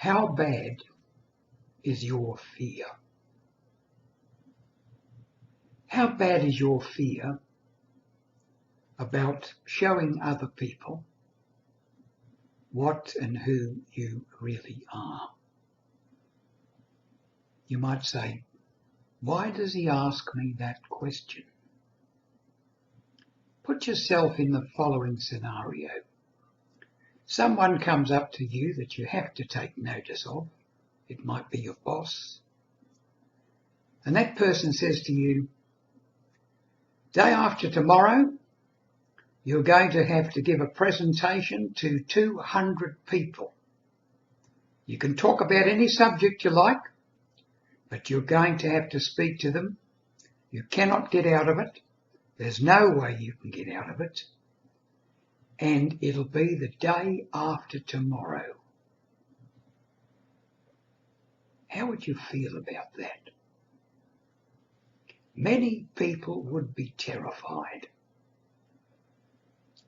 How bad is your fear? How bad is your fear about showing other people what and who you really are? You might say, why does he ask me that question? Put yourself in the following scenario. Someone comes up to you that you have to take notice of. It might be your boss. And that person says to you, day after tomorrow, you're going to have to give a presentation to 200 people. You can talk about any subject you like, but you're going to have to speak to them. You cannot get out of it. There's no way you can get out of it. And it'll be the day after tomorrow. How would you feel about that? Many people would be terrified.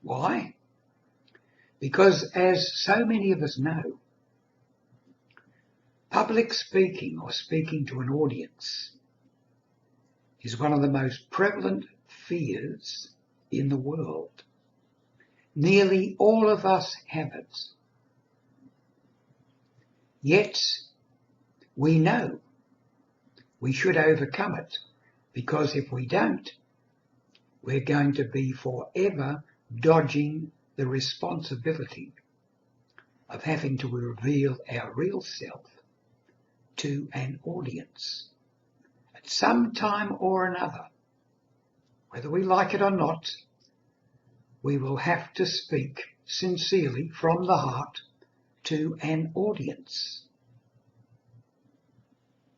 Why? Because as so many of us know, public speaking or speaking to an audience is one of the most prevalent fears in the world. Nearly all of us have it. Yet we know we should overcome it, because if we don't, we're going to be forever dodging the responsibility of having to reveal our real self to an audience at some time or another. Whether we like it or not, we will have to speak sincerely from the heart to an audience.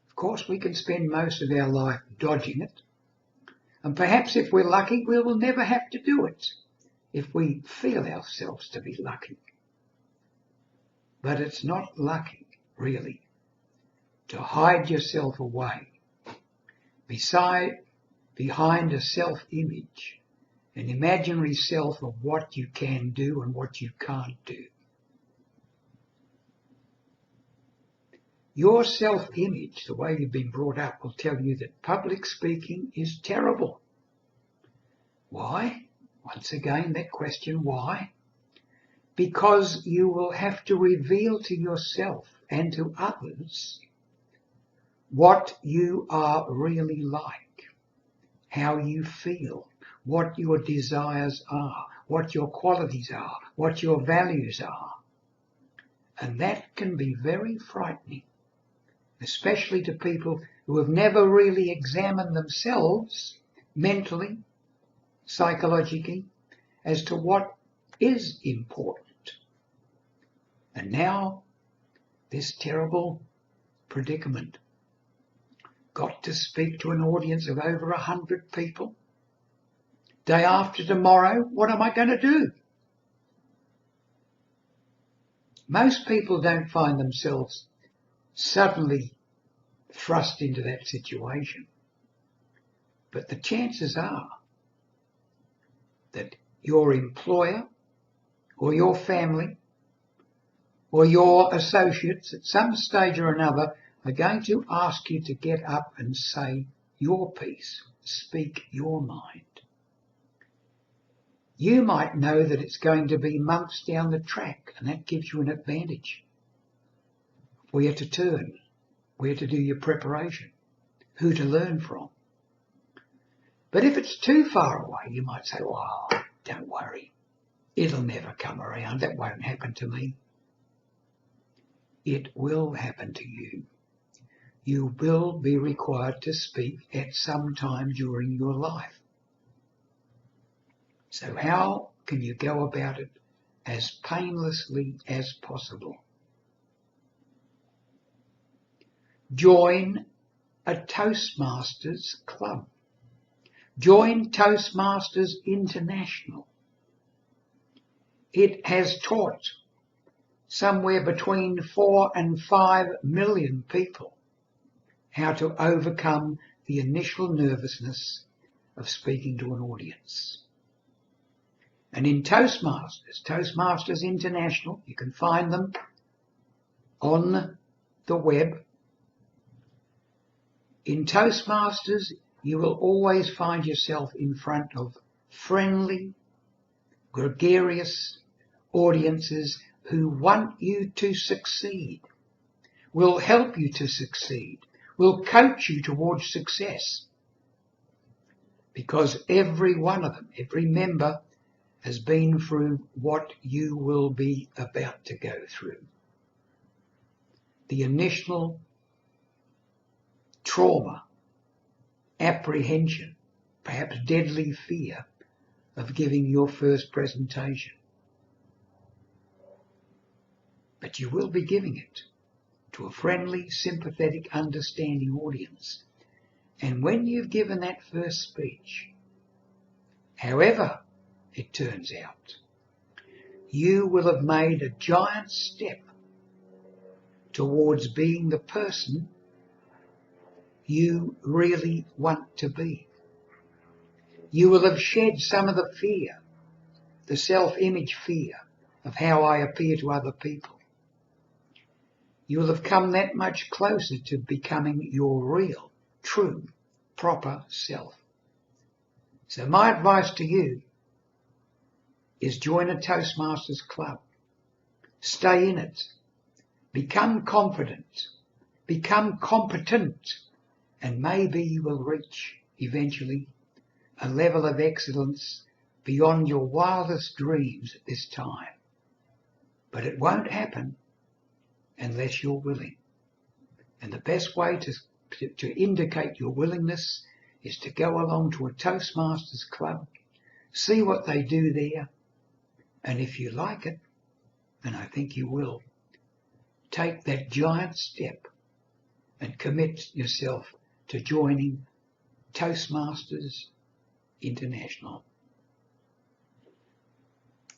Of course, we can spend most of our life dodging it, and perhaps if we're lucky, we will never have to do it if we feel ourselves to be lucky. But it's not lucky, really, to hide yourself away behind a self-image, an imaginary self of what you can do and what you can't do. Your self-image, the way you've been brought up, will tell you that public speaking is terrible. Why? Once again, that question, why? Because you will have to reveal to yourself and to others what you are really like, how you feel, what your desires are, what your qualities are, what your values are. And that can be very frightening, especially to people who have never really examined themselves mentally, psychologically, as to what is important. And now, this terrible predicament. Got to speak to an audience of over 100 people. Day after tomorrow, what am I going to do? Most people don't find themselves suddenly thrust into that situation. But the chances are that your employer or your family or your associates at some stage or another are going to ask you to get up and say your piece, speak your mind. You might know that it's going to be months down the track, and that gives you an advantage. Where to turn, where to do your preparation, who to learn from. But if it's too far away, you might say, well, don't worry, it'll never come around, that won't happen to me. It will happen to you. You will be required to speak at some time during your life. So how can you go about it as painlessly as possible? Join a Toastmasters club. Join Toastmasters International. It has taught somewhere between 4 and 5 million people how to overcome the initial nervousness of speaking to an audience. And in Toastmasters International, you can find them on the web. In Toastmasters, you will always find yourself in front of friendly, gregarious audiences who want you to succeed, will help you to succeed, will coach you towards success. Because every one of them, every member, has been through what you will be about to go through. The initial trauma, apprehension, perhaps deadly fear of giving your first presentation. But you will be giving it to a friendly, sympathetic, understanding audience. And when you've given that first speech, however it turns out, you will have made a giant step towards being the person you really want to be. You will have shed some of the fear, the self-image fear of how I appear to other people. You will have come that much closer to becoming your real, true, proper self. So my advice to you is join a Toastmasters club. Stay in it. Become confident. Become competent. And maybe you will reach, eventually, a level of excellence beyond your wildest dreams at this time. But it won't happen unless you're willing. And the best way to indicate your willingness is to go along to a Toastmasters club, see what they do there, and if you like it, and I think you will, take that giant step and commit yourself to joining Toastmasters International.